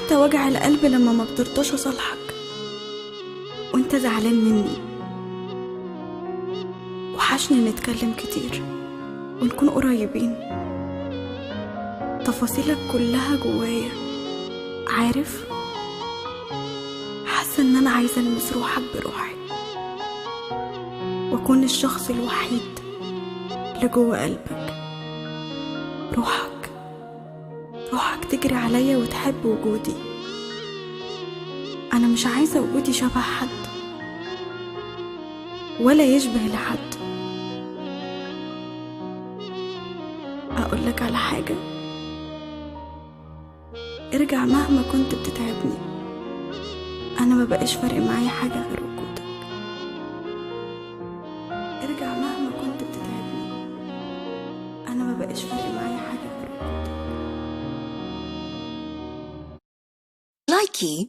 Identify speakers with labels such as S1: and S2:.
S1: حتى وجع القلب لما ما بترضاش اصالحك وانت زعلان مني. وحشني نتكلم كتير ونكون قريبين، تفاصيلك كلها جوايا. عارف، حاسه ان انا عايزه المس روحك بروحي واكون الشخص الوحيد اللي جوه قلبك. روحك تجري عليا وتحب وجودي. انا مش عايزه وجودي شبه حد ولا يشبه لحد. اقولك على حاجه، ارجع مهما كنت بتتعبني، انا ما بقاش فارق معايا حاجه غير وجودك. ارجع مهما كنت بتتعبني، انا ما بقاش فارق معايا حاجه غير وجودك.
S2: Likey